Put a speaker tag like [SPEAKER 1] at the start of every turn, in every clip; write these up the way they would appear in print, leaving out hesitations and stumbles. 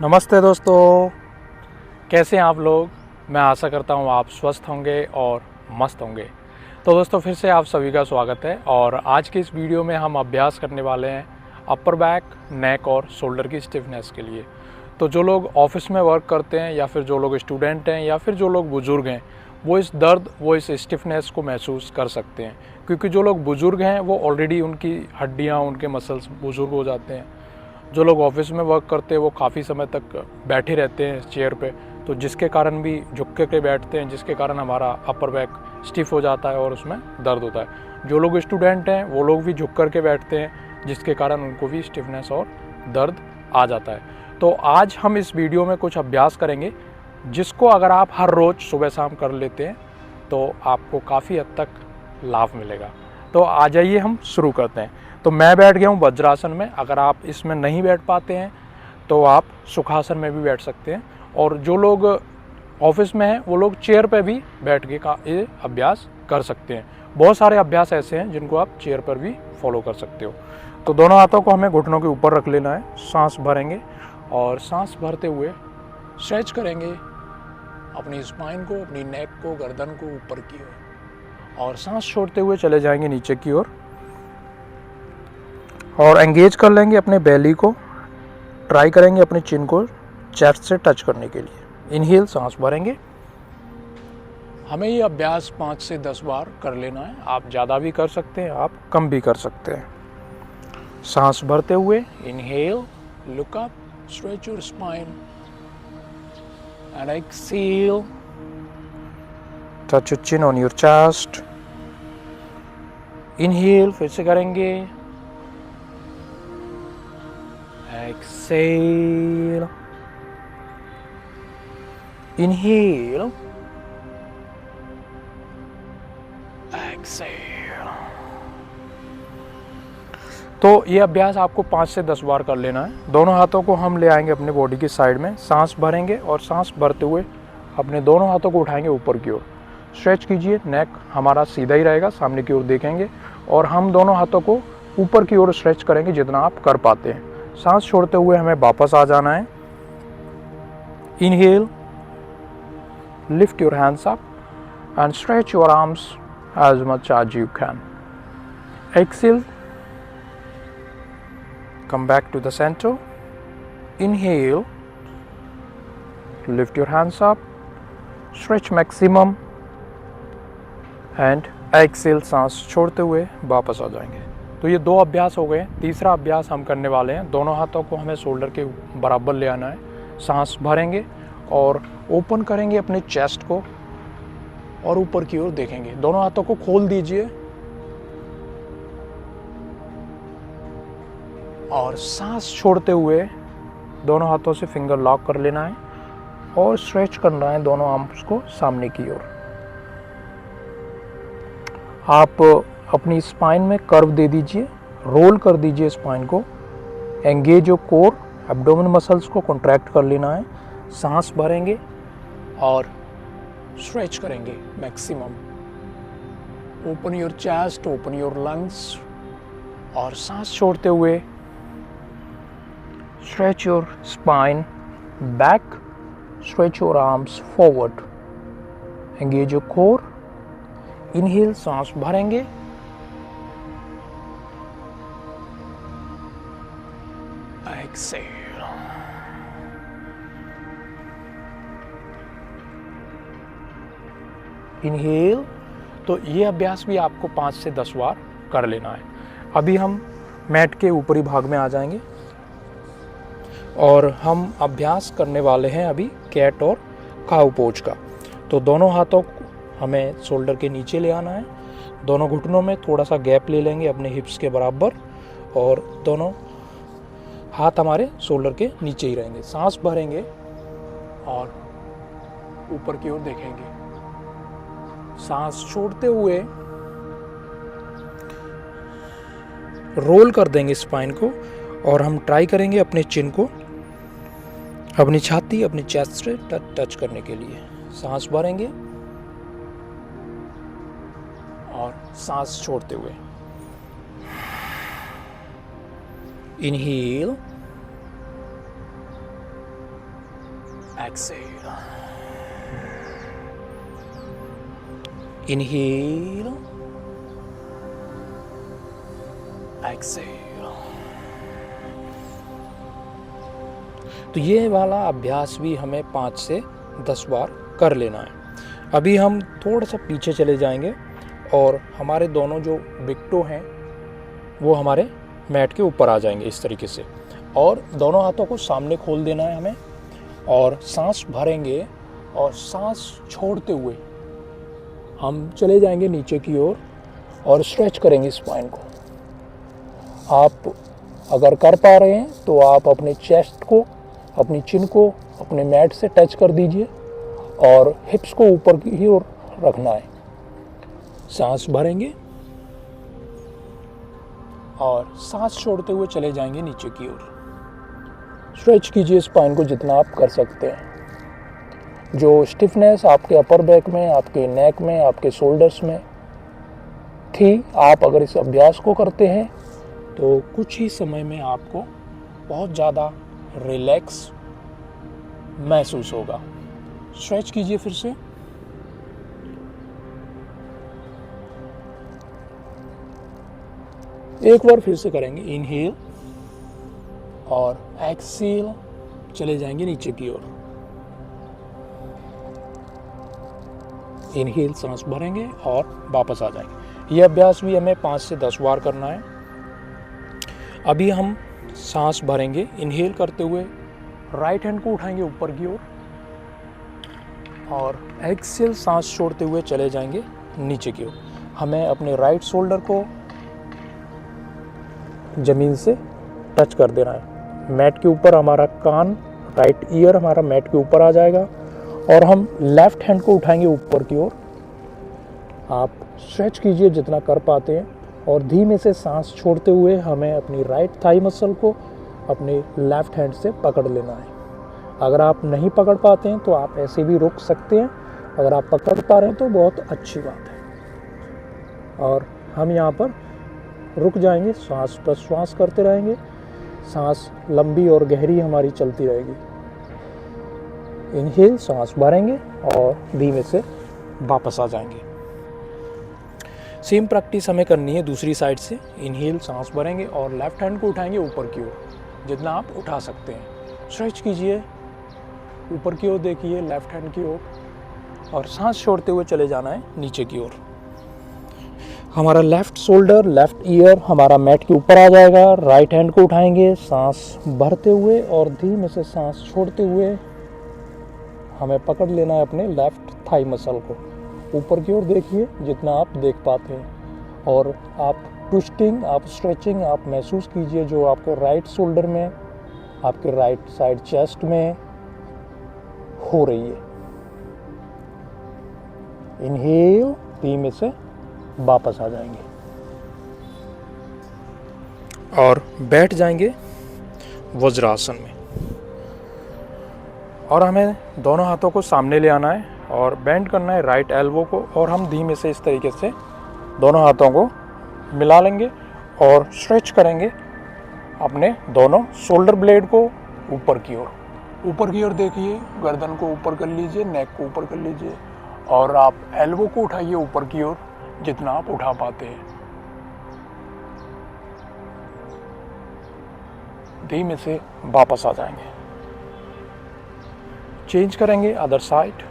[SPEAKER 1] नमस्ते दोस्तों, कैसे हैं आप लोग। मैं आशा करता हूँ आप स्वस्थ होंगे और मस्त होंगे। तो दोस्तों फिर से आप सभी का स्वागत है और आज की इस वीडियो में हम अभ्यास करने वाले हैं अपर बैक, नेक और शोल्डर की स्टिफनेस के लिए। तो जो लोग ऑफिस में वर्क करते हैं या फिर जो लोग स्टूडेंट हैं या फिर जो लोग बुज़ुर्ग हैं, वो इस स्टिफनेस को महसूस कर सकते हैं। क्योंकि जो लोग बुज़ुर्ग हैं वो ऑलरेडी उनकी हड्डियाँ, उनके मसल्स बुज़ुर्ग हो जाते हैं। जो लोग ऑफिस में वर्क करते हैं वो काफ़ी समय तक बैठे रहते हैं चेयर पे, तो जिसके कारण भी झुक के बैठते हैं, जिसके कारण हमारा अपर बैक स्टिफ हो जाता है और उसमें दर्द होता है। जो लोग स्टूडेंट हैं वो लोग भी झुक के बैठते हैं, जिसके कारण उनको भी स्टिफनेस और दर्द आ जाता है। तो आज हम इस वीडियो में कुछ अभ्यास करेंगे जिसको अगर आप हर रोज़ सुबह शाम कर लेते हैं तो आपको काफ़ी हद तक लाभ मिलेगा। तो आ जाइए हम शुरू करते हैं। तो मैं बैठ गया हूँ वज्रासन में। अगर आप इसमें नहीं बैठ पाते हैं तो आप सुखासन में भी बैठ सकते हैं, और जो लोग ऑफिस में हैं वो लोग चेयर पे भी बैठ के का ये अभ्यास कर सकते हैं। बहुत सारे अभ्यास ऐसे हैं जिनको आप चेयर पर भी फॉलो कर सकते हो। तो दोनों हाथों को हमें घुटनों के ऊपर रख लेना है, सांस भरेंगे और सांस भरते हुए स्ट्रेच करेंगे अपनी स्पाइन को, अपनी नेक को, गर्दन को ऊपर की ओर, और सांस छोड़ते हुए चले जाएंगे नीचे की ओर और एंगेज कर लेंगे अपने बेली को। ट्राई करेंगे अपने चिन को चेस्ट से टच करने के लिए। इनहेल, सांस भरेंगे। हमें ये अभ्यास 5 से 10 बार कर लेना है। आप ज़्यादा भी कर सकते हैं, आप कम भी कर सकते हैं। सांस भरते हुए inhale, look up, stretch your spine and exhale, touch your chin on your chest. Inhale फिर से करेंगे, exhale, inhale, exhale। तो ये अभ्यास आपको 5 से 10 बार कर लेना है। दोनों हाथों को हम ले आएंगे अपने बॉडी की साइड में, सांस भरेंगे और सांस भरते हुए अपने दोनों हाथों को उठाएंगे ऊपर की ओर। स्ट्रेच कीजिए, नेक हमारा सीधा ही रहेगा, सामने की ओर देखेंगे और हम दोनों हाथों को ऊपर की ओर स्ट्रेच करेंगे जितना आप कर पाते हैं। सांस छोड़ते हुए हमें वापस आ जाना है। Inhale, lift your hands up and stretch your arms as much as you can. Exhale, come back to the center. Inhale, lift your hands up, stretch maximum and exhale, सांस छोड़ते हुए वापस आ जाएंगे। तो ये 2 अभ्यास हो गए। तीसरा अभ्यास हम करने वाले हैं। दोनों हाथों को हमें शोल्डर के बराबर ले आना है। सांस भरेंगे और ओपन करेंगे अपने चेस्ट को और ऊपर की ओर देखेंगे। दोनों हाथों को खोल दीजिए और सांस छोड़ते हुए दोनों हाथों से फिंगर लॉक कर लेना है और स्ट्रेच करना है दोनों आर्म्स को सामने की ओर। आप अपनी स्पाइन में कर्व दे दीजिए, रोल कर दीजिए स्पाइन को। Engage your core, abdomen muscles को कॉन्ट्रैक्ट कर लेना है। सांस भरेंगे और स्ट्रेच करेंगे maximum. Open your chest, open your lungs, और सांस छोड़ते हुए stretch your spine back, stretch your arms forward, engage your core. Inhale, सांस भरेंगे, एक्सहेल। इनहेल। तो ये अभ्यास भी आपको 5 से 10 बार कर लेना है। अभी हम मैट के ऊपरी भाग में आ जाएंगे और हम अभ्यास करने वाले हैं अभी कैट और काऊ पोज का। तो दोनों हाथों को हमें शोल्डर के नीचे ले आना है। दोनों घुटनों में थोड़ा सा गैप ले लेंगे अपने हिप्स के बराबर और दोनों हाथ हमारे शोल्डर के नीचे ही रहेंगे। सांस भरेंगे और ऊपर की ओर देखेंगे। सांस छोड़ते हुए रोल कर देंगे स्पाइन को और हम ट्राई करेंगे अपने चिन को अपनी छाती, अपनी चेस्ट से टच करने के लिए। सांस भरेंगे और सांस छोड़ते हुए Inhale एक्सेल, इनहेल, एक्सेल। तो ये वाला अभ्यास भी हमें 5 से 10 बार कर लेना है। अभी हम थोड़ा सा पीछे चले जाएंगे और हमारे दोनों जो बिकटो हैं वो हमारे मैट के ऊपर आ जाएंगे इस तरीके से, और दोनों हाथों को सामने खोल देना है हमें, और सांस भरेंगे और सांस छोड़ते हुए हम चले जाएंगे नीचे की ओर और स्ट्रेच करेंगे स्पाइन को। आप अगर कर पा रहे हैं तो आप अपने चेस्ट को, अपनी चिन को अपने मैट से टच कर दीजिए और हिप्स को ऊपर की ओर रखना है। सांस भरेंगे और सांस छोड़ते हुए चले जाएंगे नीचे की ओर। स्ट्रेच कीजिए स्पाइन को जितना आप कर सकते हैं। जो स्टिफनेस आपके अपर बैक में, आपके नेक में, आपके शोल्डर्स में थी, आप अगर इस अभ्यास को करते हैं तो कुछ ही समय में आपको बहुत ज़्यादा रिलैक्स महसूस होगा। स्ट्रेच कीजिए फिर से। एक बार फिर से करेंगे, इनहेल और एक्सेल, चले जाएंगे नीचे की ओर। इनहेल, सांस भरेंगे और वापस आ जाएंगे। यह अभ्यास भी हमें 5 से 10 बार करना है। अभी हम सांस भरेंगे, इनहेल करते हुए राइट हैंड को उठाएंगे ऊपर की ओर, और एक्सेल सांस छोड़ते हुए चले जाएंगे नीचे की ओर। हमें अपने राइट शोल्डर को ज़मीन से टच कर देना है। मैट के ऊपर हमारा कान, राइट ईयर हमारा मैट के ऊपर आ जाएगा, और हम लेफ्ट हैंड को उठाएंगे ऊपर की ओर। आप स्ट्रेच कीजिए जितना कर पाते हैं, और धीमे से सांस छोड़ते हुए हमें अपनी राइट थाई मसल को अपने लेफ्ट हैंड से पकड़ लेना है। अगर आप नहीं पकड़ पाते हैं तो आप ऐसे भी रुक सकते हैं। अगर आप पकड़ पा रहे हैं तो बहुत अच्छी बात है। और हम यहाँ पर रुक जाएंगे, सांस प्रश्वास करते रहेंगे। सांस लंबी और गहरी हमारी चलती रहेगी। इनहेल, सांस भरेंगे और धीमे से वापस आ जाएंगे। सेम प्रैक्टिस हमें करनी है दूसरी साइड से। इनहेल, सांस भरेंगे और लेफ्ट हैंड को उठाएंगे ऊपर की ओर, जितना आप उठा सकते हैं। स्ट्रेच कीजिए, ऊपर की ओर देखिए, लेफ्ट हैंड की ओर, और सांस छोड़ते हुए चले जाना है नीचे की ओर। हमारा लेफ्ट शोल्डर, लेफ्ट ईयर हमारा मैट के ऊपर आ जाएगा। राइट हैंड को उठाएंगे, सांस भरते हुए और धीमे से सांस छोड़ते हुए हमें पकड़ लेना है अपने लेफ्ट थाई मसल को। ऊपर की ओर देखिए जितना आप देख पाते हैं, और आप ट्विस्टिंग, आप स्ट्रेचिंग आप महसूस कीजिए जो आपके राइट शोल्डर में, आपके राइट साइड चेस्ट में हो रही है। इनहेल, धीमे से वापस आ जाएंगे और बैठ जाएंगे वज्रासन में। और हमें दोनों हाथों को सामने ले आना है और बेंड करना है राइट एल्बो को, और हम धीमे से इस तरीके से दोनों हाथों को मिला लेंगे और स्ट्रेच करेंगे अपने दोनों शोल्डर ब्लेड को ऊपर की ओर। ऊपर की ओर देखिए, गर्दन को ऊपर कर लीजिए, नेक को ऊपर कर लीजिए, और आप एल्बो को उठाइए ऊपर की ओर जितना आप उठा पाते हैं। धीमे से वापस आ जाएंगे। चेंज करेंगे अदर साइड।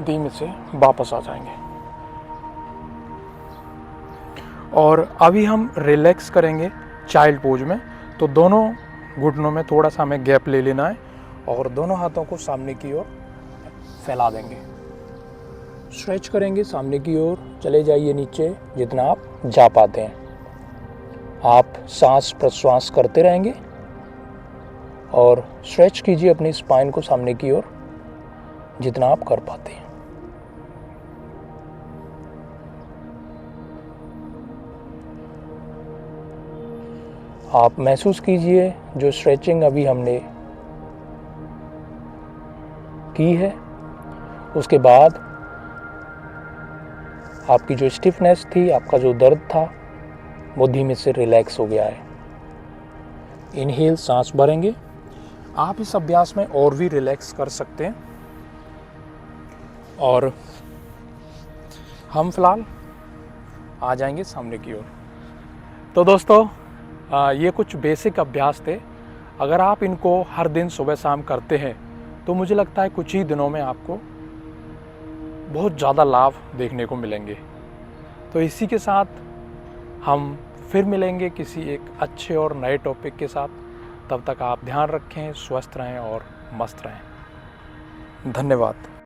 [SPEAKER 1] धीमे से वापस आ जाएंगे। और अभी हम रिलैक्स करेंगे चाइल्ड पोज में। तो दोनों घुटनों में थोड़ा सा हमें गैप ले लेना है और दोनों हाथों को सामने की ओर फैला देंगे। स्ट्रेच करेंगे सामने की ओर, चले जाइए नीचे जितना आप जा पाते हैं। आप सांस प्रश्वास करते रहेंगे और स्ट्रेच कीजिए अपनी स्पाइन को सामने की ओर जितना आप कर पाते हैं। आप महसूस कीजिए जो स्ट्रेचिंग अभी हमने की है, उसके बाद आपकी जो स्टिफनेस थी, आपका जो दर्द था, वो धीमे से रिलैक्स हो गया है। इनहेल सांस भरेंगे। आप इस अभ्यास में और भी रिलैक्स कर सकते हैं। और हम फिलहाल आ जाएंगे सामने की ओर। तो दोस्तों, ये कुछ बेसिक अभ्यास थे। अगर आप इनको हर दिन सुबह शाम करते हैं तो मुझे लगता है कुछ ही दिनों में आपको बहुत ज़्यादा लाभ देखने को मिलेंगे। तो इसी के साथ हम फिर मिलेंगे किसी एक अच्छे और नए टॉपिक के साथ। तब तक आप ध्यान रखें, स्वस्थ रहें और मस्त रहें। धन्यवाद।